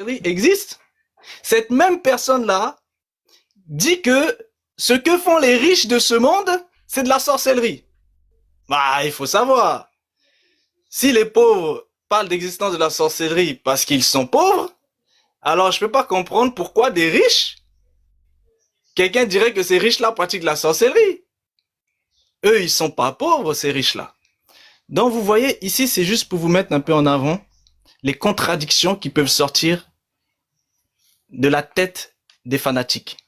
existe, cette même personne-là dit que ce que font les riches de ce monde, c'est de la sorcellerie. Bah, il faut savoir. Si les pauvres parlent d'existence de la sorcellerie parce qu'ils sont pauvres, alors je peux pas comprendre pourquoi des riches, quelqu'un dirait que ces riches-là pratiquent la sorcellerie. Eux, ils sont pas pauvres, ces riches-là. Donc vous voyez, ici, c'est juste pour vous mettre un peu en avant les contradictions qui peuvent sortir de la tête des fanatiques.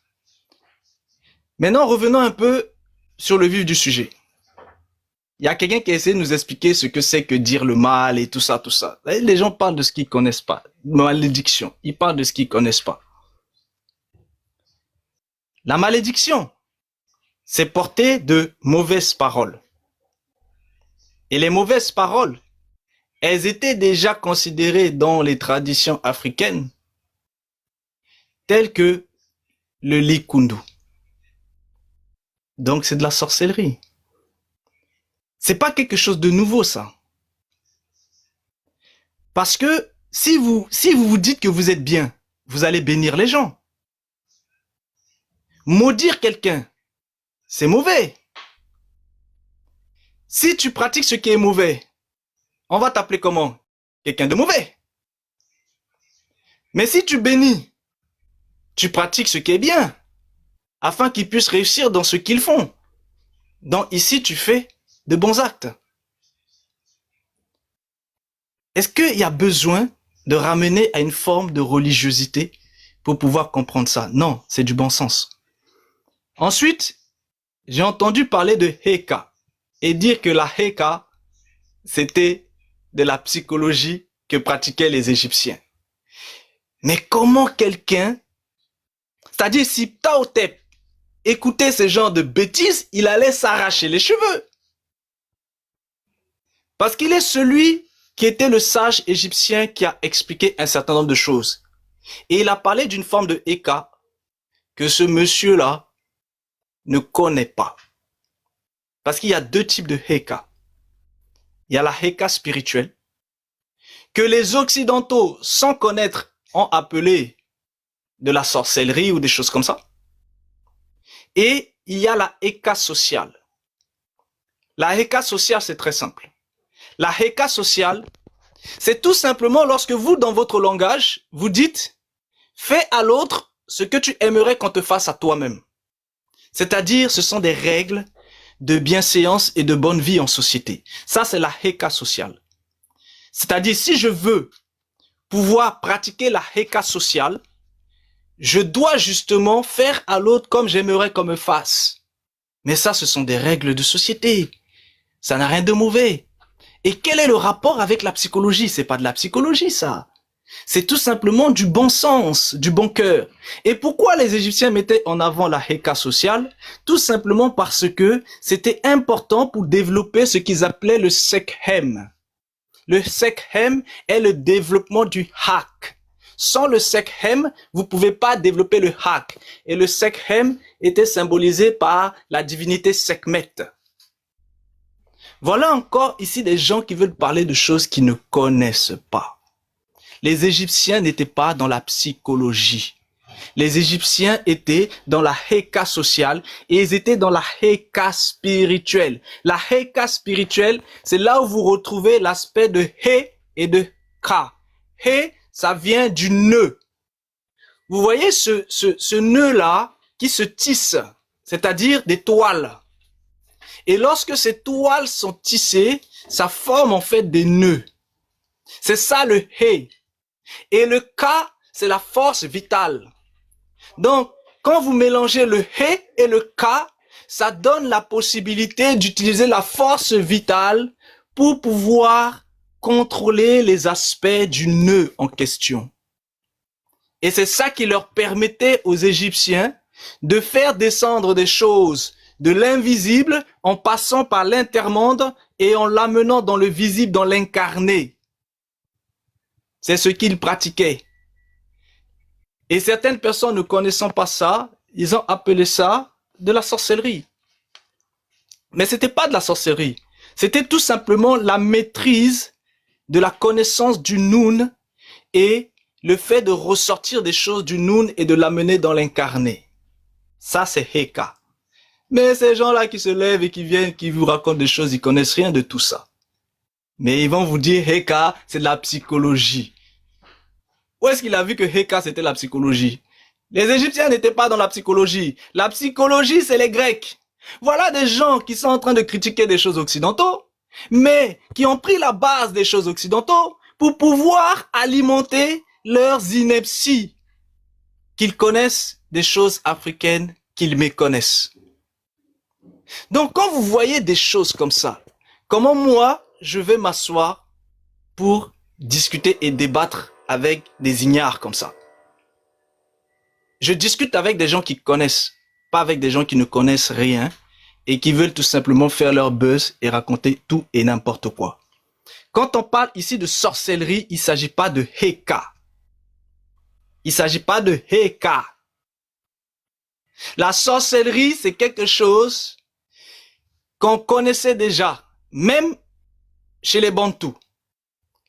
Maintenant, revenons un peu sur le vif du sujet. Il y a quelqu'un qui a essayé de nous expliquer ce que c'est que dire le mal et tout ça, tout ça. Les gens parlent de ce qu'ils connaissent pas. Malédiction. Ils parlent de ce qu'ils connaissent pas. La malédiction, c'est porter de mauvaises paroles. Et les mauvaises paroles, elles étaient déjà considérées dans les traditions africaines telles que le likundu. Donc c'est de la sorcellerie. C'est pas quelque chose de nouveau, ça. Parce que si vous vous dites que vous êtes bien, vous allez bénir les gens. Maudire quelqu'un, c'est mauvais. Si tu pratiques ce qui est mauvais, on va t'appeler comment? Quelqu'un de mauvais. Mais si tu bénis, tu pratiques ce qui est bien, afin qu'ils puissent réussir dans ce qu'ils font. Donc ici, tu fais de bons actes. Est-ce qu'il y a besoin de ramener à une forme de religiosité pour pouvoir comprendre ça? Non, c'est du bon sens. Ensuite, j'ai entendu parler de Heka et dire que la Heka, c'était de la psychologie que pratiquaient les Égyptiens. Mais comment quelqu'un, c'est-à-dire si Ptahhotep écoutait ce genre de bêtises, il allait s'arracher les cheveux. Parce qu'il est celui qui était le sage égyptien qui a expliqué un certain nombre de choses. Et il a parlé d'une forme de Heka que ce monsieur-là ne connaît pas. Parce qu'il y a deux types de Heka. Il y a la Heka spirituelle, que les Occidentaux, sans connaître, ont appelé de la sorcellerie ou des choses comme ça. Et il y a la Heka sociale. La Heka sociale, c'est très simple. La Heka sociale, c'est tout simplement lorsque vous, dans votre langage, vous dites « fais à l'autre ce que tu aimerais qu'on te fasse à toi-même ». C'est-à-dire, ce sont des règles de bienséance et de bonne vie en société. Ça, c'est la Heka sociale. C'est-à-dire, si je veux pouvoir pratiquer la Heka sociale, je dois justement faire à l'autre comme j'aimerais qu'on me fasse. Mais ça, ce sont des règles de société. Ça n'a rien de mauvais. Et quel est le rapport avec la psychologie? C'est pas de la psychologie, ça. C'est tout simplement du bon sens, du bon cœur. Et pourquoi les Égyptiens mettaient en avant la Heka sociale? Tout simplement parce que c'était important pour développer ce qu'ils appelaient le Sekhem. Le Sekhem est le développement du Hak. Sans le Sekhem, vous pouvez pas développer le Hak. Et le Sekhem était symbolisé par la divinité Sekhmet. Voilà encore ici des gens qui veulent parler de choses qu'ils ne connaissent pas. Les Égyptiens n'étaient pas dans la psychologie. Les Égyptiens étaient dans la Heka sociale et ils étaient dans la Heka spirituelle. La Heka spirituelle, c'est là où vous retrouvez l'aspect de He et de Ka. He, ça vient du nœud. Vous voyez ce nœud-là qui se tisse, c'est-à-dire des toiles. Et lorsque ces toiles sont tissées, ça forme en fait des nœuds. C'est ça le He. Et le Ka, c'est la force vitale. Donc, quand vous mélangez le He et le Ka, ça donne la possibilité d'utiliser la force vitale pour pouvoir contrôler les aspects du nœud en question. Et c'est ça qui leur permettait aux Égyptiens de faire descendre des choses de l'invisible en passant par l'intermonde et en l'amenant dans le visible, dans l'incarné. C'est ce qu'ils pratiquaient. Et certaines personnes ne connaissant pas ça, ils ont appelé ça de la sorcellerie. Mais c'était pas de la sorcellerie. C'était tout simplement la maîtrise de la connaissance du Noun et le fait de ressortir des choses du Noun et de l'amener dans l'incarné. Ça, c'est Heka. Mais ces gens-là qui se lèvent et qui viennent, qui vous racontent des choses, ils connaissent rien de tout ça. Mais ils vont vous dire Heka, c'est de la psychologie. Où est-ce qu'il a vu que Heka, c'était la psychologie? Les Égyptiens n'étaient pas dans la psychologie. La psychologie, c'est les Grecs. Voilà des gens qui sont en train de critiquer des choses occidentaux, mais qui ont pris la base des choses occidentaux pour pouvoir alimenter leurs inepties, qu'ils connaissent des choses africaines qu'ils méconnaissent. Donc, quand vous voyez des choses comme ça, comment moi, je vais m'asseoir pour discuter et débattre avec des ignares comme ça? Je discute avec des gens qui connaissent, pas avec des gens qui ne connaissent rien et qui veulent tout simplement faire leur buzz et raconter tout et n'importe quoi. Quand on parle ici de sorcellerie, il ne s'agit pas de Heka. Il ne s'agit pas de Heka. La sorcellerie, c'est quelque chose qu'on connaissait déjà, même chez les Bantous.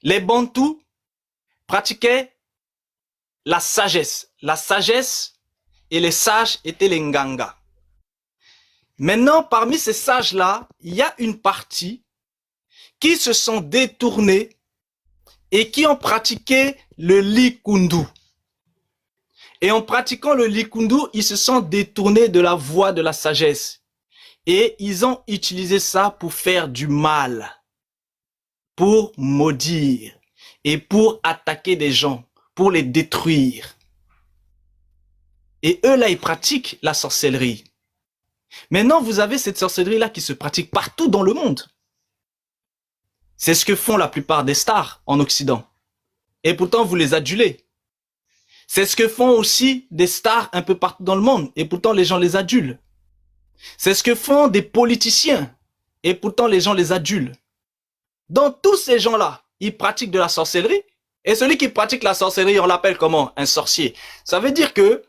Les Bantous pratiquaient la sagesse. La sagesse et les sages étaient les Nganga. Maintenant, parmi ces sages-là, il y a une partie qui se sont détournés et qui ont pratiqué le Likundu. Et en pratiquant le Likundu, ils se sont détournés de la voie de la sagesse. Et ils ont utilisé ça pour faire du mal, pour maudire et pour attaquer des gens, pour les détruire. Et eux, là, ils pratiquent la sorcellerie. Maintenant, vous avez cette sorcellerie-là qui se pratique partout dans le monde. C'est ce que font la plupart des stars en Occident. Et pourtant, vous les adulez. C'est ce que font aussi des stars un peu partout dans le monde. Et pourtant, les gens les adulent. C'est ce que font des politiciens. Et pourtant, les gens les adulent. Donc, tous ces gens-là, ils pratiquent de la sorcellerie. Et celui qui pratique la sorcellerie, on l'appelle comment? Un sorcier. Ça veut dire que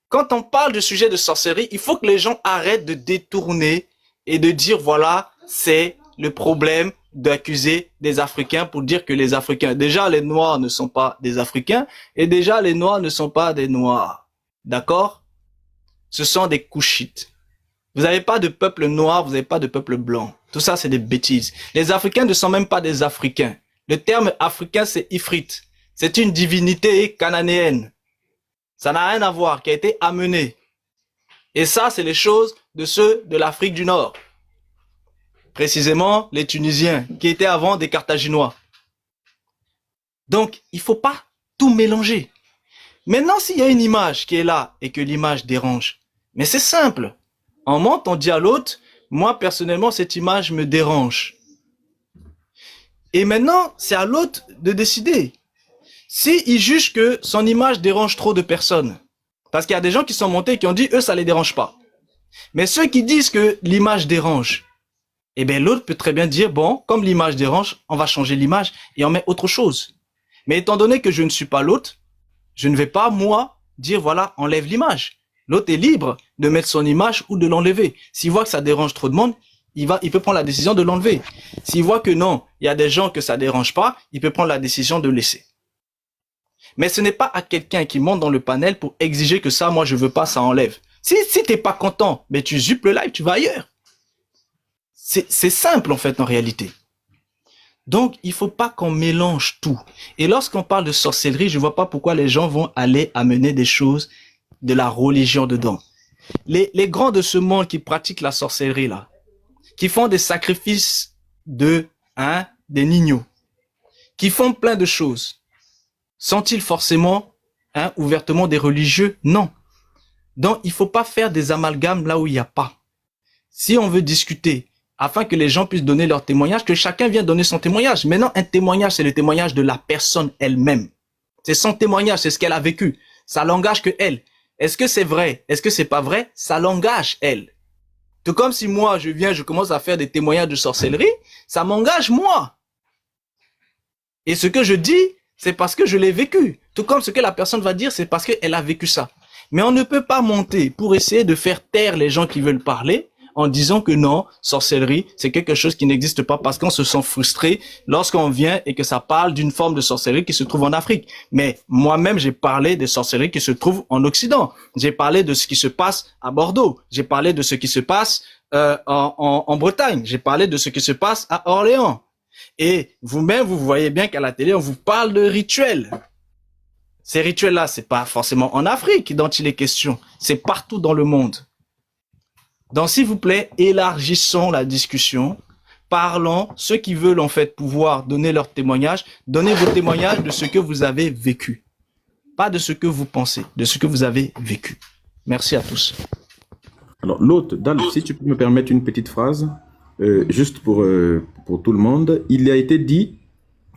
quand on parle de sujet de sorcellerie, il faut que les gens arrêtent de détourner et de dire, voilà, c'est le problème d'accuser des Africains pour dire que les Africains, déjà les Noirs ne sont pas des Africains et déjà les Noirs ne sont pas des Noirs. D'accord? Ce sont des Couchites. Vous n'avez pas de peuple noir, vous n'avez pas de peuple blanc. Tout ça, c'est des bêtises. Les Africains ne sont même pas des Africains. Le terme africain, c'est Ifrit. C'est une divinité cananéenne. Ça n'a rien à voir, qui a été amené. Et ça, c'est les choses de ceux de l'Afrique du Nord. Précisément, les Tunisiens, qui étaient avant des Carthaginois. Donc, il ne faut pas tout mélanger. Maintenant, s'il y a une image qui est là et que l'image dérange, mais c'est simple. On monte, on dit à l'autre, moi, personnellement, cette image me dérange. Et maintenant, c'est à l'autre de décider. S'il juge que son image dérange trop de personnes, parce qu'il y a des gens qui sont montés et qui ont dit, eux, ça les dérange pas. Mais ceux qui disent que l'image dérange, eh bien, l'autre peut très bien dire, bon, comme l'image dérange, on va changer l'image et on met autre chose. Mais étant donné que je ne suis pas l'autre, je ne vais pas, moi, dire, voilà, enlève l'image. L'autre est libre de mettre son image ou de l'enlever. S'il voit que ça dérange trop de monde, il peut prendre la décision de l'enlever. S'il voit que non, il y a des gens que ça dérange pas, il peut prendre la décision de laisser. Mais ce n'est pas à quelqu'un qui monte dans le panel pour exiger que ça, moi, je veux pas, ça enlève. Si t'es pas content, mais tu zippes le live, tu vas ailleurs. C'est simple, en fait, en réalité. Donc, il faut pas qu'on mélange tout. Et lorsqu'on parle de sorcellerie, je vois pas pourquoi les gens vont aller amener des choses de la religion dedans. Les grands de ce monde qui pratiquent la sorcellerie, là, qui font des sacrifices des niños, qui font plein de choses, sont-ils forcément, ouvertement des religieux? Non. Donc, il faut pas faire des amalgames là où il n'y a pas. Si on veut discuter, afin que les gens puissent donner leur témoignage, que chacun vienne donner son témoignage. Maintenant, un témoignage, c'est le témoignage de la personne elle-même. C'est son témoignage, c'est ce qu'elle a vécu. Ça l'engage que elle. Est-ce que c'est vrai? Est-ce que c'est pas vrai? Ça l'engage elle. Tout comme si moi, je commence à faire des témoignages de sorcellerie, ça m'engage moi. Et ce que je dis, c'est parce que je l'ai vécu. Tout comme ce que la personne va dire, c'est parce qu'elle a vécu ça. Mais on ne peut pas monter pour essayer de faire taire les gens qui veulent parler. en disant que non, sorcellerie, c'est quelque chose qui n'existe pas parce qu'on se sent frustré lorsqu'on vient et que ça parle d'une forme de sorcellerie qui se trouve en Afrique. Mais moi-même, j'ai parlé des sorcelleries qui se trouvent en Occident. J'ai parlé de ce qui se passe à Bordeaux. J'ai parlé de ce qui se passe en Bretagne. J'ai parlé de ce qui se passe à Orléans. Et vous-même, vous voyez bien qu'à la télé, on vous parle de rituels. Ces rituels-là, c'est pas forcément en Afrique dont il est question. C'est partout dans le monde. Donc, s'il vous plaît, élargissons la discussion. Parlons, ceux qui veulent en fait pouvoir donner leur témoignage, donnez vos témoignages de ce que vous avez vécu. Pas de ce que vous pensez, de ce que vous avez vécu. Merci à tous. Alors, l'autre, Dal, si tu peux me permettre une petite phrase, juste pour tout le monde. Il a été dit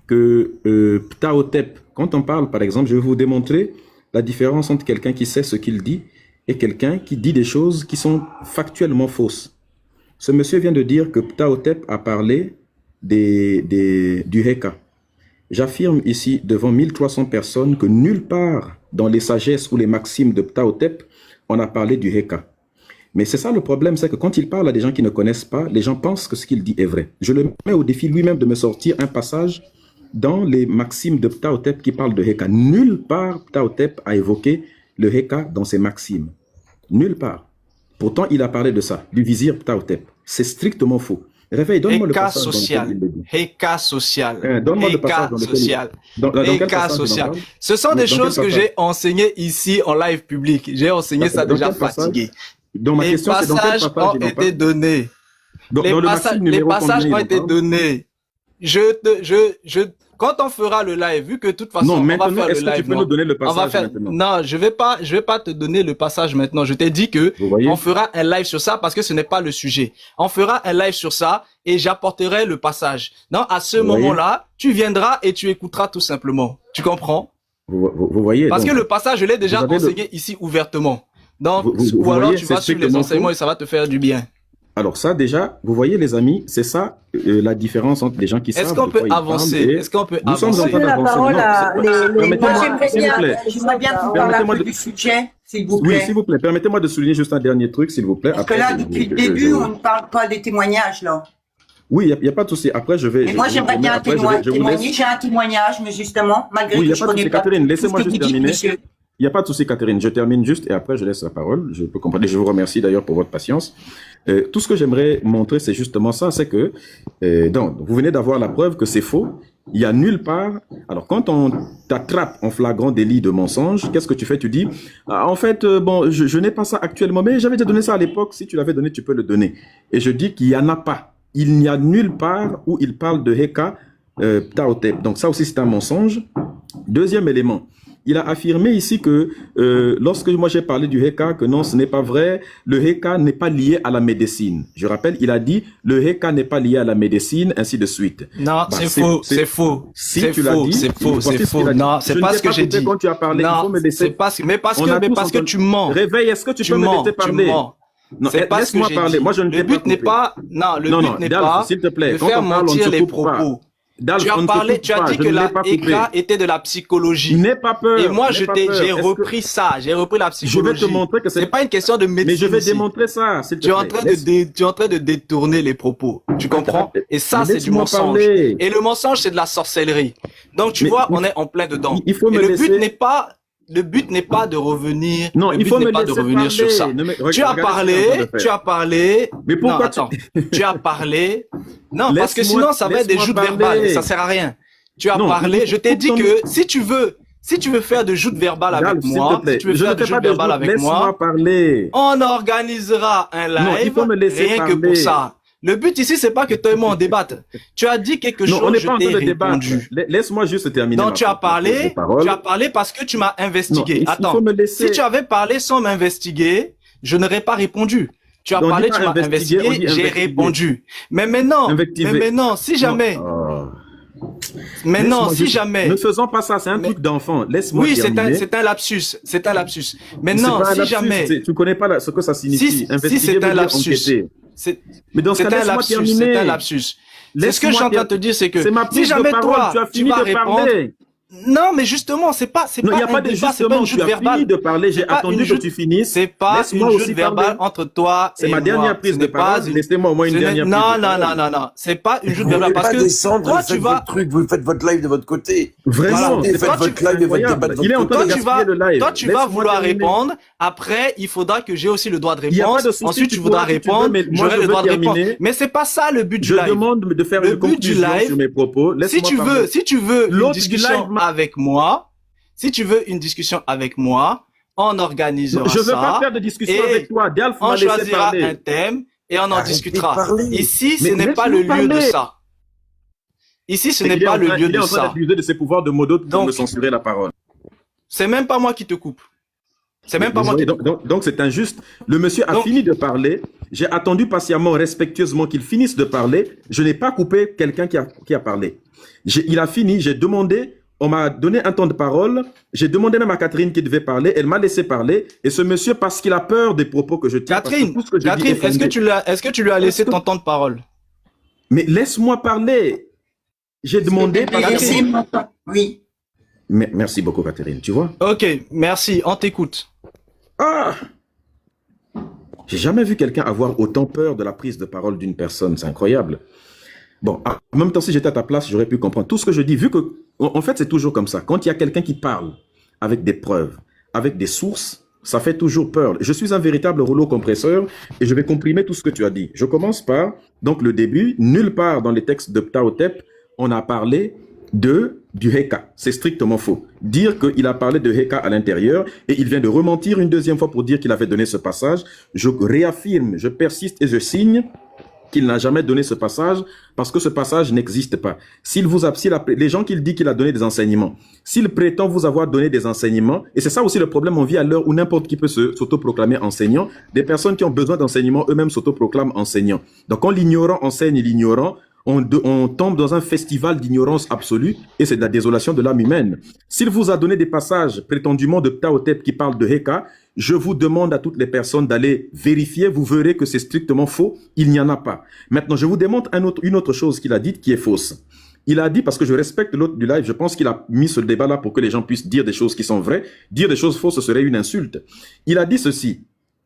que Ptahotep, quand on parle, par exemple, je vais vous démontrer la différence entre quelqu'un qui sait ce qu'il dit et quelqu'un qui dit des choses qui sont factuellement fausses. Ce monsieur vient de dire que Ptahotep a parlé du Heka. J'affirme ici devant 1300 personnes que nulle part dans les sagesses ou les maximes de Ptahotep, on a parlé du Heka. Mais c'est ça le problème, c'est que quand il parle à des gens qui ne connaissent pas, les gens pensent que ce qu'il dit est vrai. Je le mets au défi lui-même de me sortir un passage dans les maximes de Ptahotep qui parlent de Heka. Nulle part Ptahotep a évoqué le Heka dans ses maximes. Nulle part. Pourtant, il a parlé de ça, du vizir Ptahotep. C'est strictement faux. Réveille, donne-moi le passage social. Heka social. Donne-moi le passage dans lequel Heka social. Ce sont des choses que j'ai enseignées ici en live public. J'ai enseigné ça déjà fatigué. Donc, ma question, c'est dans quel passage ont été donnés. Les passages ont été donnés. Quand on fera le live, vu que de toute façon, non, on va maintenant, faire le live. Est-ce que tu peux nous donner le passage maintenant? Non, je vais pas te donner le passage maintenant. Je t'ai dit que on fera un live sur ça parce que ce n'est pas le sujet. On fera un live sur ça et j'apporterai le passage. Non, à ce moment-là, tu viendras et tu écouteras tout simplement. Tu comprends? Vous voyez. Parce que le passage, je l'ai déjà enseigné ici ouvertement. Donc, ou alors tu vas suivre les enseignements et ça va te faire du bien. Alors ça, déjà, vous voyez les amis, c'est ça la différence entre les gens qui savent. Est-ce qu'on peut avancer? Est-ce qu'on peut avancer? Nous sommes en train d'avancer. J'aimerais bien vous parler un peu du sujet, s'il vous plaît. Oui, s'il vous plaît. Permettez-moi de souligner juste un dernier truc, s'il vous plaît. Parce que là, depuis le début, on ne parle pas des témoignages, là. Oui, il n'y a pas de souci. Après, je vais... Et moi, j'aimerais bien témoigner. J'ai un témoignage, mais justement, malgré tout, je connais pas. Catherine, laissez-moi juste terminer. Il n'y a pas de souci, Catherine. Je termine juste et après, je laisse la parole. Je peux comprendre. Je vous remercie d'ailleurs pour votre patience. Tout ce que j'aimerais montrer, c'est justement ça. C'est que, donc, vous venez d'avoir la preuve que c'est faux. Il y a nulle part. Alors, quand on t'attrape en flagrant délit de mensonge, qu'est-ce que tu fais? Tu dis, en fait, bon, je n'ai pas ça actuellement, mais j'avais déjà donné ça à l'époque. Si tu l'avais donné, tu peux le donner. Et je dis qu'il n'y en a pas. Il n'y a nulle part où il parle de Heka, Ptahotep. Donc, ça aussi, c'est un mensonge. Deuxième élément. Il a affirmé ici que lorsque moi j'ai parlé du Heka, que non, ce n'est pas vrai, le Heka n'est pas lié à la médecine. Je rappelle, il a dit le Heka n'est pas lié à la médecine, ainsi de suite. Non, c'est faux, c'est faux. Si tu l'as dit, c'est faux, c'est faux. Non, c'est pas ce que j'ai dit. Quand tu as parlé, non, il faut me laisser. Parce que tu mens. Réveille, est-ce que tu peux me laisser parler? Non, laisse-moi parler. Moi, je ne le but n'est pas, non, le but n'est pas s'il te plaît, de faire mentir les propos. Tu as dit que la Heka était de la psychologie. N'aie pas peur. Et moi, j'ai repris ça. J'ai repris la psychologie. Je vais te montrer que c'est pas une question de médecine. Mais je vais démontrer ça, s'il te plaît. Tu es en train de détourner les propos. Tu comprends? Et ça, c'est du mensonge. Et le mensonge, c'est de la sorcellerie. Donc, tu vois, on est en plein dedans. Il faut me laisser. Le but n'est pas de revenir. Non, il faut me laisser parler. Sur ça. Tu as parlé. Mais pourquoi tu as parlé. Non, parce que sinon, ça va être des joutes verbales. Ça sert à rien. Tu as parlé. Je t'ai dit que si tu veux faire de joutes verbales avec moi, laisse-moi parler. On organisera un live. Rien que pour ça. Le but ici, c'est pas que toi et moi on débatte. Tu as dit quelque chose, on n'est pas en train de répondu. Laisse-moi juste terminer. Non, tu as parlé parce que tu m'as investigué. Attends, si tu avais parlé sans m'investiguer, je n'aurais pas répondu. Tu as parlé, tu m'as investigué, j'ai répondu. Mais maintenant, si jamais... Maintenant, si jamais... Ne faisons pas ça, c'est un truc d'enfant. Laisse-moi terminer. Oui, c'est un lapsus. C'est un lapsus. Maintenant, si jamais... Tu connais pas ce que ça signifie. Si c'est un lapsus. Mais dans ce cas, laisse-moi terminer. C'est un lapsus. C'est ce que je suis en train de te dire, c'est que si jamais toi, tu vas répondre, Non, mais justement, c'est pas Non, il n'y a un pas de débat, c'est pas justement, une tu joute as fini verbale. de parler, j'ai C'est pas attendu une que joute- tu finisses. C'est pas Laisse-moi une aussi joute verbale parler. entre toi C'est et ma moi. dernière prise Ce de n'est pas parole. une- Laissez-moi au moins une ce n'est- dernière non, prise de non, parole. non, non, non. C'est pas une joute Vous verbale voulez parce pas que descendre, toi, faites tu vas, votre truc, vous faites votre live de votre côté. Vraiment, Voilà. Descendez, c'est faites pas votre live et votre débat incroyable. de Il est en votre train de côté. toi, tu gaspiller vas, le live. toi, tu vas Laisse-moi vouloir terminer. répondre. Après, il faudra que j'ai aussi le droit de Il n'y a répondre. pas de souci, Ensuite, tu tu voudras pourras si tu veux, répondre. mais moi, J'aurai je le droit veux de répondre. terminer. Mais c'est pas ça le but du Je live. demande de faire Le une but du conclusion live, sur mes propos. Si tu Laisse-moi veux, parler. si tu veux une L'autre du discussion live, avec moi, si tu veux une discussion avec moi, on organisera Je ne veux pas ça. faire de discussion et avec toi. Dialf On m'a laissé choisira un parler. thème et on en Arrêtez de discutera. parler. Ici, ce Mais n'est pas le laisse-nous lieu de parler. ça. Ici, ce n'est Il est pas en le train- lieu il est de en train ça. d'abuser de ses pouvoirs de modo pour Donc- me censurer la parole. C'est même pas moi qui te coupe. C'est même pas moi qui te coupe. Donc c'est injuste. Le monsieur a Donc- fini de parler. J'ai attendu patiemment, respectueusement qu'il finisse de parler. Je n'ai pas coupé quelqu'un qui a parlé. Il a fini, j'ai demandé, on m'a donné un temps de parole. J'ai demandé même à Catherine qui devait parler. Elle m'a laissé parler. Et ce monsieur, parce qu'il a peur des propos que je tiens, parce que Catherine, tout ce que je dis Catherine, est est-ce fondé. que tu lui as laissé ton temps de parole? Mais laisse-moi parler. J'ai demandé. Laissez mon temps. Oui. Merci beaucoup, Catherine. Tu vois? Ok, merci, on t'écoute. Ah! J'ai jamais vu quelqu'un avoir autant peur de la prise de parole d'une personne. C'est incroyable. Bon, en même temps, si j'étais à ta place, j'aurais pu comprendre tout ce que je dis, vu que, en fait, c'est toujours comme ça. Quand il y a quelqu'un qui parle avec des preuves, avec des sources, ça fait toujours peur. Je suis un véritable rouleau compresseur et je vais comprimer tout ce que tu as dit. Je commence par, donc, le début. Nulle part dans les textes de Ptahhotep, on a parlé du Heka. C'est strictement faux. Dire qu'il a parlé de Heka à l'intérieur et il vient de rementir une deuxième fois pour dire qu'il avait donné ce passage. Je réaffirme, je persiste et je signe qu'il n'a jamais donné ce passage parce que ce passage n'existe pas. Les gens qu'il dit qu'il a donné des enseignements, s'il prétend vous avoir donné des enseignements, et c'est ça aussi le problème, on vit à l'heure où n'importe qui peut s'autoproclamer enseignant, des personnes qui ont besoin d'enseignement eux-mêmes s'autoproclament enseignants. Donc quand l'ignorant enseigne l'ignorant, on tombe dans un festival d'ignorance absolue et c'est de la désolation de l'âme humaine. S'il vous a donné des passages prétendument de Ptahhotep qui parlent de Heka, je vous demande à toutes les personnes d'aller vérifier, vous verrez que c'est strictement faux, il n'y en a pas. Maintenant, je vous démontre une autre chose qu'il a dite qui est fausse. Il a dit, parce que je respecte l'autre du live, je pense qu'il a mis ce débat-là pour que les gens puissent dire des choses qui sont vraies. Dire des choses fausses, ce serait une insulte. Il a dit ceci.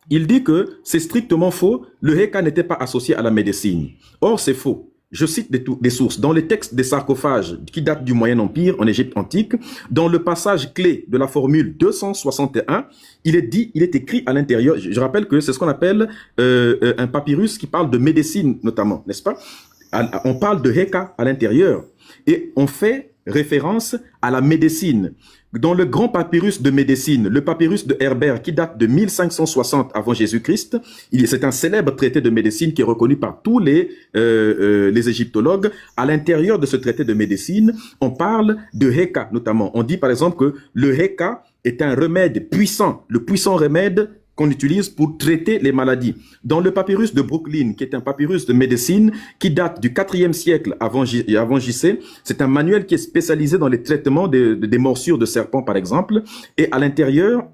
Il dit que c'est strictement faux, le Heka n'était pas associé à la médecine. Or, c'est faux. Je cite des sources. Dans les textes des sarcophages qui datent du Moyen Empire en Égypte antique, dans le passage clé de la formule 261, il est écrit à l'intérieur, je rappelle que c'est ce qu'on appelle un papyrus qui parle de médecine notamment, n'est-ce pas? On parle de Heka à l'intérieur et on fait référence à la médecine. Dans le grand papyrus de médecine, le papyrus de Herbert qui date de 1560 avant Jésus-Christ, c'est un célèbre traité de médecine qui est reconnu par tous les égyptologues. À l'intérieur de ce traité de médecine, on parle de Heka notamment. On dit par exemple que le Heka est un remède puissant, le puissant remède qu'on utilise pour traiter les maladies. Dans le papyrus de Brooklyn, qui est un papyrus de médecine qui date du 4e siècle avant JC, c'est un manuel qui est spécialisé dans les traitements des morsures de serpents, par exemple. Et à l'intérieur,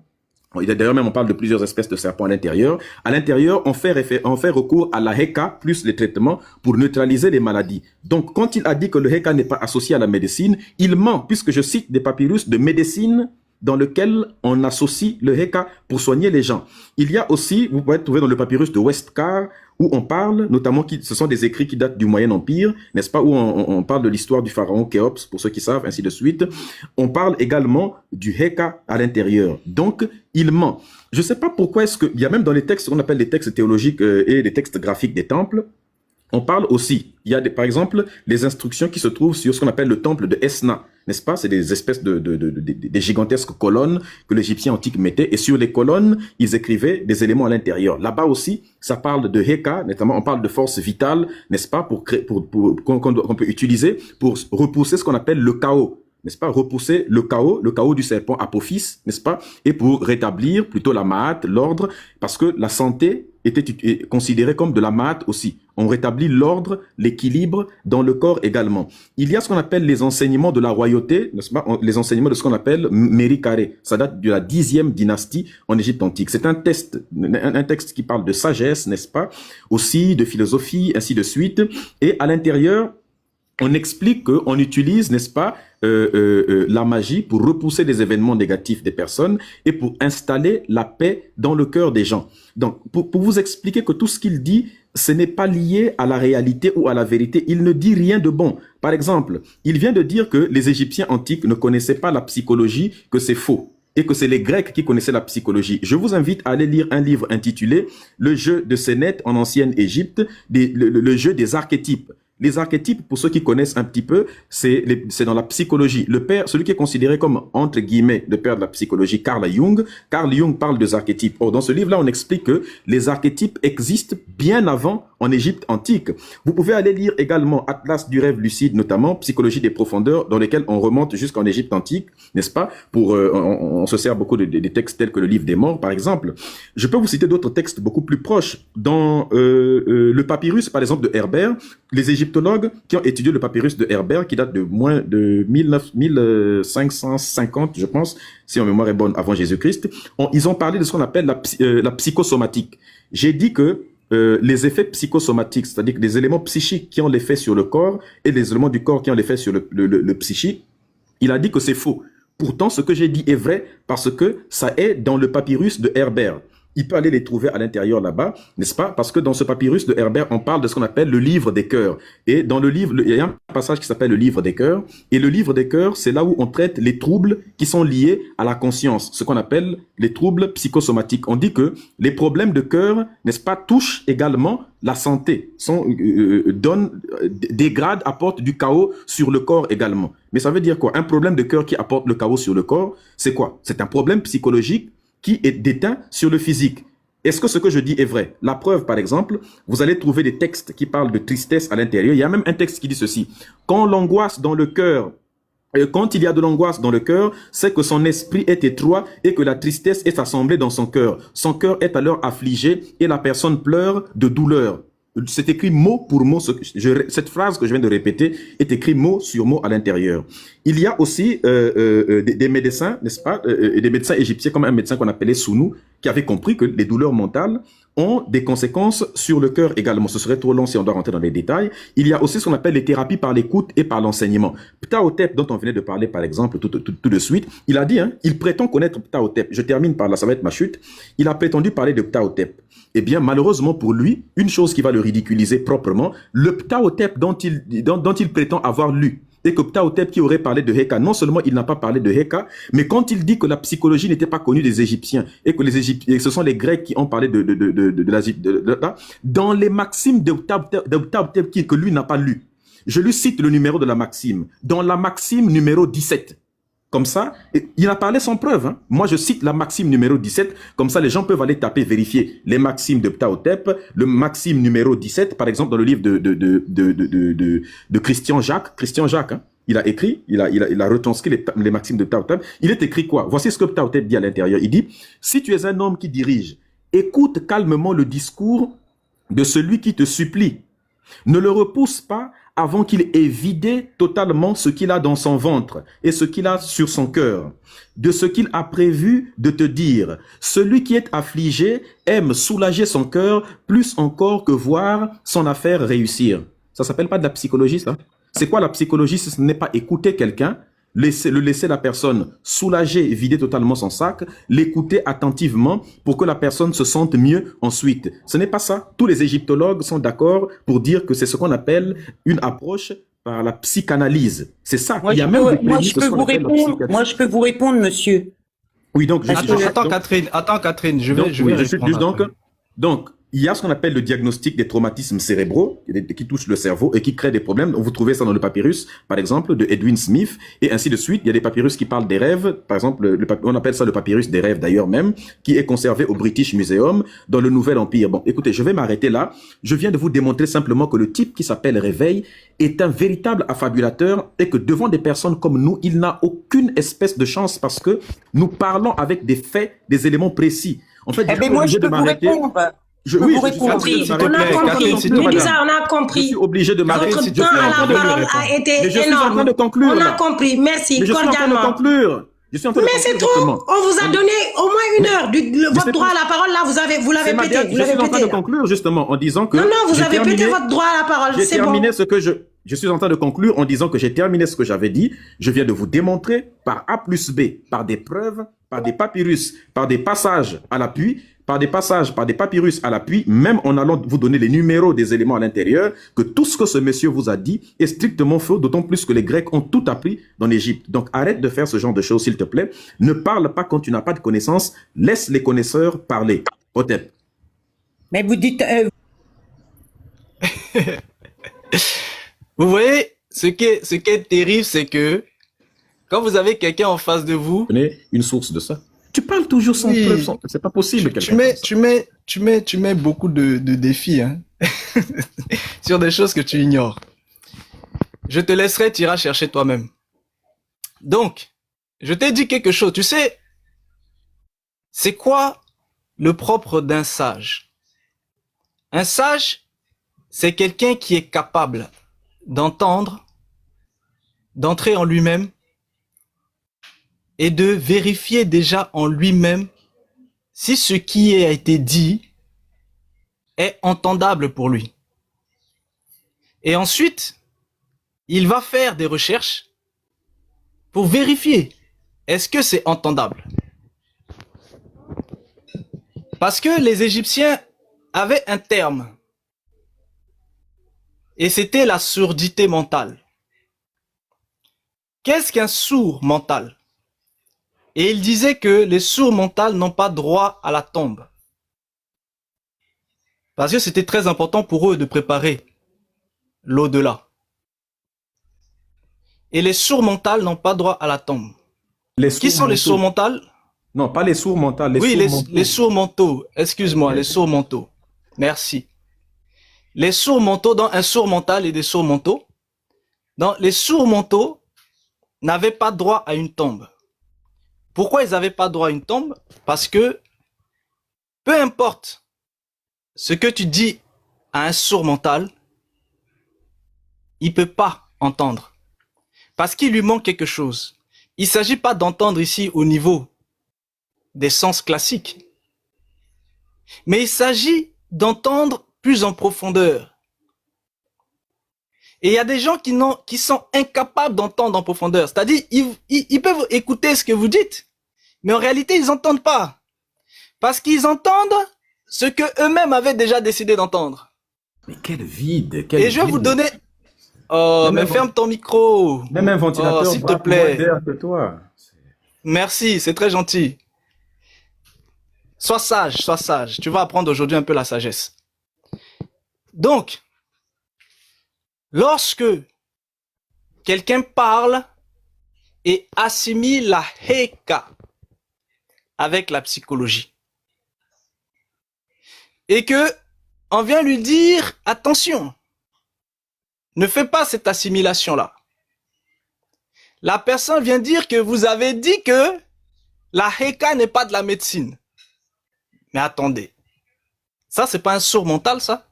d'ailleurs même on parle de plusieurs espèces de serpents à l'intérieur. À l'intérieur, on fait recours à la Heka plus les traitements pour neutraliser les maladies. Donc, quand il a dit que le Heka n'est pas associé à la médecine, il ment, puisque je cite des papyrus de médecine dans lequel on associe le Heka pour soigner les gens. Il y a aussi, vous pouvez trouver dans le papyrus de Westcar, où on parle, notamment, ce sont des écrits qui datent du Moyen Empire, n'est-ce pas, où on parle de l'histoire du pharaon Khéops, pour ceux qui savent, ainsi de suite. On parle également du Heka à l'intérieur. Donc, il ment. Je ne sais pas pourquoi est-ce qu'il y a même dans les textes qu'on appelle les textes théologiques et les textes graphiques des temples, on parle aussi, il y a par exemple les instructions qui se trouvent sur ce qu'on appelle le temple de Esna, n'est-ce pas? C'est des espèces des gigantesques colonnes que l'Égyptien antique mettait et sur les colonnes, ils écrivaient des éléments à l'intérieur. Là-bas aussi, ça parle de Heka, notamment on parle de force vitale, n'est-ce pas? Qu'on peut utiliser pour repousser ce qu'on appelle le chaos. N'est-ce pas? Repousser le chaos du serpent Apophis, n'est-ce pas? Et pour rétablir plutôt la Ma'at, l'ordre, parce que la santé était considérée comme de la Ma'at aussi. On rétablit l'ordre, l'équilibre dans le corps également. Il y a ce qu'on appelle les enseignements de la royauté, n'est-ce pas? Les enseignements de ce qu'on appelle Merikare. Ça date de la 10e dynastie en Égypte antique. C'est un texte qui parle de sagesse, n'est-ce pas? Aussi de philosophie, ainsi de suite. Et à l'intérieur, on explique qu'on utilise, n'est-ce pas, la magie pour repousser les événements négatifs des personnes et pour installer la paix dans le cœur des gens. Donc, pour vous expliquer que tout ce qu'il dit, ce n'est pas lié à la réalité ou à la vérité. Il ne dit rien de bon. Par exemple, il vient de dire que les Égyptiens antiques ne connaissaient pas la psychologie, que c'est faux, et que c'est les Grecs qui connaissaient la psychologie. Je vous invite à aller lire un livre intitulé « Le jeu de Sénète en ancienne Égypte », le jeu des archétypes. Les archétypes, pour ceux qui connaissent un petit peu, c'est dans la psychologie. Le père, celui qui est considéré comme, entre guillemets, le père de la psychologie, Carl Jung parle des archétypes. Or, dans ce livre-là, on explique que les archétypes existent bien avant en Égypte antique. Vous pouvez aller lire également Atlas du rêve lucide, notamment Psychologie des profondeurs, dans lesquels on remonte jusqu'en Égypte antique, n'est-ce pas? On se sert beaucoup des textes tels que le livre des morts, par exemple. Je peux vous citer d'autres textes beaucoup plus proches. Dans le papyrus, par exemple, de Herbert, les égyptologues qui ont étudié le papyrus de Herbert, qui date de moins de 1550, je pense, si ma mémoire est bonne, avant Jésus-Christ, ils ont parlé de ce qu'on appelle la psychosomatique. J'ai dit que les effets psychosomatiques, c'est-à-dire que les éléments psychiques qui ont l'effet sur le corps et les éléments du corps qui ont l'effet sur le psychique, il a dit que c'est faux. Pourtant, ce que j'ai dit est vrai parce que ça est dans le papyrus de Herbert. Il peut aller les trouver à l'intérieur là-bas, n'est-ce pas? Parce que dans ce papyrus de Herbert, on parle de ce qu'on appelle le livre des cœurs. Et dans le livre, il y a un passage qui s'appelle le livre des cœurs. Et le livre des cœurs, c'est là où on traite les troubles qui sont liés à la conscience, ce qu'on appelle les troubles psychosomatiques. On dit que les problèmes de cœur, n'est-ce pas, touchent également la santé, dégradent, apportent du chaos sur le corps également. Mais ça veut dire quoi? Un problème de cœur qui apporte le chaos sur le corps, c'est quoi? C'est un problème psychologique qui est déteint sur le physique. Est-ce que ce que je dis est vrai? La preuve, par exemple, vous allez trouver des textes qui parlent de tristesse à l'intérieur. Il y a même un texte qui dit ceci. Quand l'angoisse dans le cœur, quand il y a de l'angoisse dans le cœur, c'est que son esprit est étroit et que la tristesse est assemblée dans son cœur. Son cœur est alors affligé et la personne pleure de douleur. C'est écrit mot pour mot. Cette phrase que je viens de répéter est écrite mot sur mot à l'intérieur. Il y a aussi des médecins, n'est-ce pas, des médecins égyptiens, comme un médecin qu'on appelait Sounou, qui avait compris que les douleurs mentales ont des conséquences sur le cœur également. Ce serait trop long si on doit rentrer dans les détails. Il y a aussi ce qu'on appelle les thérapies par l'écoute et par l'enseignement. Ptahotep, dont on venait de parler par exemple tout de suite, il a dit, il prétend connaître Ptahotep. Je termine par là, ça va être ma chute. Il a prétendu parler de Ptahotep. Eh bien, malheureusement pour lui, une chose qui va le ridiculiser proprement, le Ptahotep dont il prétend avoir lu, et que Ptahotep qui aurait parlé de Heka, non seulement il n'a pas parlé de Heka, mais quand il dit que la psychologie n'était pas connue des Égyptiens, et que ce sont les Grecs qui ont parlé dans les maximes de Ptahotep que lui n'a pas lu. Je lui cite le numéro de la maxime. Dans la maxime numéro 17. Comme ça, il a parlé sans preuve. Moi, je cite la maxime numéro 17. Comme ça, les gens peuvent aller taper, vérifier les maximes de Ptahotep. Le maxime numéro 17, par exemple, dans le livre de Christian Jacques. Christian Jacques, il a écrit, il a retranscrit les maximes de Ptahotep. Il est écrit quoi? Voici ce que Ptahotep dit à l'intérieur. Il dit, si tu es un homme qui dirige, écoute calmement le discours de celui qui te supplie. Ne le repousse pas avant qu'il ait vidé totalement ce qu'il a dans son ventre et ce qu'il a sur son cœur, de ce qu'il a prévu de te dire. Celui qui est affligé aime soulager son cœur plus encore que voir son affaire réussir. Ça s'appelle pas de la psychologie, ça? C'est quoi la psychologie si ce n'est pas écouter quelqu'un, laisser la personne soulager, vider totalement son sac, l'écouter attentivement pour que la personne se sente mieux ensuite. Ce n'est pas ça. Tous les égyptologues sont d'accord pour dire que c'est ce qu'on appelle une approche par la psychanalyse. C'est ça. Moi, je peux vous répondre, monsieur. Oui, donc... Attends, Catherine, je vais répondre. Donc, il y a ce qu'on appelle le diagnostic des traumatismes cérébraux qui touchent le cerveau et qui créent des problèmes. Vous trouvez ça dans le papyrus, par exemple, de Edwin Smith, et ainsi de suite. Il y a des papyrus qui parlent des rêves. Par exemple, on appelle ça le papyrus des rêves d'ailleurs même, qui est conservé au British Museum dans le Nouvel Empire. Bon, écoutez, je vais m'arrêter là. Je viens de vous démontrer simplement que le type qui s'appelle Réveil est un véritable affabulateur et que devant des personnes comme nous, il n'a aucune espèce de chance parce que nous parlons avec des faits, des éléments précis. En fait, moi, je peux vous répondre. On a compris. On a compris. Je suis obligé de m'arrêter. Votre temps à la parole a été énorme. Je suis en train de conclure. On a compris. Merci. Je suis en train de conclure. Mais c'est trop. On vous a donné au moins 1 heure. Votre droit à la parole, là, vous l'avez pété. Je suis en train de conclure, justement, en disant que... Non, vous avez pété votre droit à la parole. J'ai terminé ce que je... je suis en train de conclure en disant que j'ai terminé ce que j'avais dit. Je viens de vous démontrer par A plus B, par des preuves, par des papyrus, par des passages à l'appui, par des passages, par des papyrus à l'appui, même en allant vous donner les numéros des éléments à l'intérieur, que tout ce que ce monsieur vous a dit est strictement faux, d'autant plus que les Grecs ont tout appris dans l'Égypte. Donc arrête de faire ce genre de choses, s'il te plaît. Ne parle pas quand tu n'as pas de connaissances. Laisse les connaisseurs parler. Hotep. Mais vous dites... Vous voyez, ce qui est terrible, c'est que quand vous avez quelqu'un en face de vous, Une source de ça. Tu parles toujours sans Oui. preuve, c'est pas possible. tu mets beaucoup de défis hein, sur des choses que tu ignores. Je te laisserai, tu iras chercher toi-même. Donc, je t'ai dit quelque chose. Tu sais, c'est quoi le propre d'un sage? Un sage, c'est quelqu'un qui est capable d'entendre, d'entrer en lui-même et de vérifier déjà en lui-même si ce qui a été dit est entendable pour lui. Et ensuite, il va faire des recherches pour vérifier est-ce que c'est entendable. Parce que les Égyptiens avaient un terme et c'était la surdité mentale. Qu'est-ce qu'un sourd mental? Et il disait que les sourds mentaux n'ont pas droit à la tombe. Parce que c'était très important pour eux de préparer l'au-delà. Et les sourds mentaux n'ont pas droit à la tombe. Qui sont les sourds mentaux? Non, pas les sourds mentaux. Les sourds mentaux. Excuse-moi, les sourds mentaux. Merci. Les sourds mentaux, dans un sourd mental et des sourds mentaux. Dans les sourds mentaux n'avaient pas droit à une tombe. Pourquoi ils n'avaient pas droit à une tombe? Parce que peu importe ce que tu dis à un sourd mental, il ne peut pas entendre. Parce qu'il lui manque quelque chose. Il ne s'agit pas d'entendre ici au niveau des sens classiques. Mais il s'agit d'entendre plus en profondeur. Et il y a des gens qui sont incapables d'entendre en profondeur. C'est-à-dire, ils peuvent écouter ce que vous dites, mais en réalité, ils n'entendent pas. Parce qu'ils entendent ce que eux-mêmes avaient déjà décidé d'entendre. Mais quel vide. Et je vais vous donner... Oh, mais ferme ton micro. Même un ventilateur, s'il te plaît. Que toi. Merci, c'est très gentil. Sois sage, sois sage. Tu vas apprendre aujourd'hui un peu la sagesse. Donc, lorsque quelqu'un parle et assimile la Heka avec la psychologie, et que on vient lui dire, attention, ne fais pas cette assimilation-là. La personne vient dire que vous avez dit que la Heka n'est pas de la médecine. Mais attendez, ça c'est pas un sourd mental ça?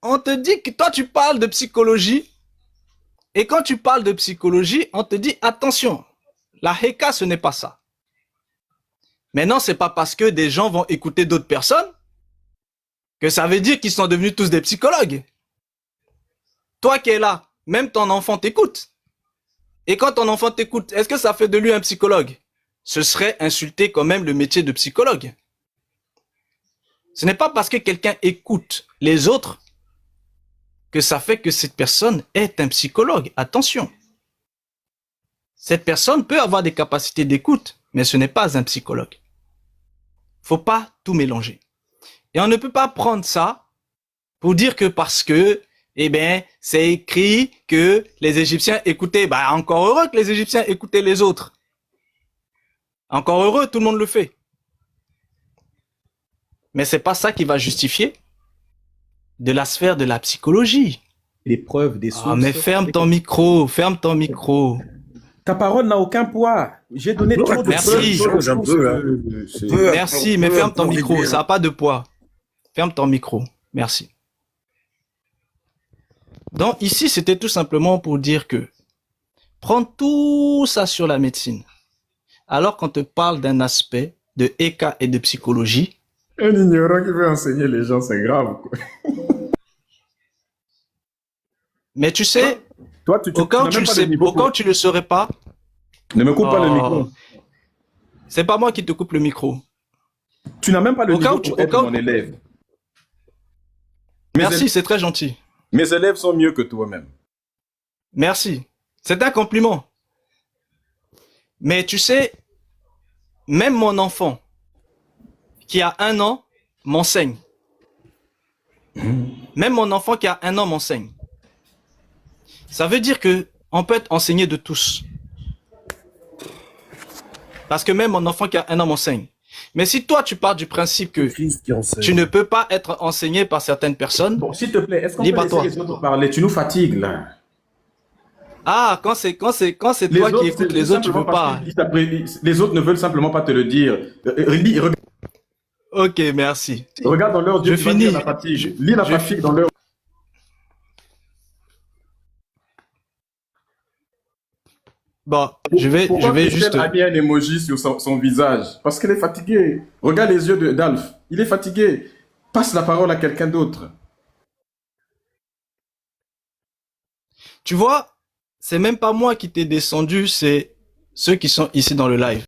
On te dit que toi tu parles de psychologie, et quand tu parles de psychologie, on te dit attention, la Heka ce n'est pas ça. Maintenant c'est pas parce que des gens vont écouter d'autres personnes que ça veut dire qu'ils sont devenus tous des psychologues. Toi qui es là, même ton enfant t'écoute. Et quand ton enfant t'écoute, est-ce que ça fait de lui un psychologue? Ce serait insulter quand même le métier de psychologue. Ce n'est pas parce que quelqu'un écoute les autres que ça fait que cette personne est un psychologue. Attention. Cette personne peut avoir des capacités d'écoute, mais ce n'est pas un psychologue. Faut pas tout mélanger. Et on ne peut pas prendre ça pour dire que parce que, eh ben, c'est écrit que les Égyptiens écoutaient. Bah, encore heureux que les Égyptiens écoutaient les autres. Encore heureux, tout le monde le fait. Mais c'est pas ça qui va justifier de la sphère de la psychologie. Les preuves des sources. Ah, mais ferme ton micro, ferme ton micro. Ta parole n'a aucun poids. J'ai donné trop de Merci. preuves. Merci, mais ferme ton micro, ça n'a pas de poids. Ferme ton micro, merci. Donc ici, c'était tout simplement pour dire que prends tout ça sur la médecine. Alors qu'on te parle d'un aspect de Eka et de psychologie. Un ignorant qui veut enseigner les gens, c'est grave, quoi. Mais tu sais, Toi, tu au cas où n'as tu même le pas sais, le niveau au cas où pour... tu le saurais pas, Ne me coupe pas le oh, micro. c'est pas moi qui te coupe le micro. Tu n'as même pas le Au cas niveau où tu, pour au être cas où- mon élève. Mes, Merci, élèves, c'est très gentil. mes élèves sont mieux que toi-même. Merci. C'est un compliment. Mais tu sais, même mon enfant qui a 1 an m'enseigne. Même mon enfant qui a 1 an m'enseigne. Ça veut dire que on peut être enseigné de tous. Parce que même mon enfant qui a 1 an m'enseigne. Mais si toi, tu pars du principe que Christ qui enseigne. tu ne peux pas être enseigné par certaines personnes, Bon, s'il te plaît, est-ce qu'on peut libre à laisser toi. les autres parler? Tu nous fatigues, là. Ah, quand c'est toi Les qui autres, écoutes c'est les autres, tu simplement veux parce pas. les autres ne veulent simplement pas te le dire. Ok, merci. Regarde dans leurs yeux, Je tu vas finis. lire la fatigue. Lis la fatigue dans leur... Bon, je Pourquoi vais Christelle juste. a mis un emoji sur son visage? Parce qu'elle est fatiguée. Regarde les yeux d'Alf. Il est fatigué. Passe la parole à quelqu'un d'autre. Tu vois, c'est même pas moi qui t'ai descendu, c'est ceux qui sont ici dans le live.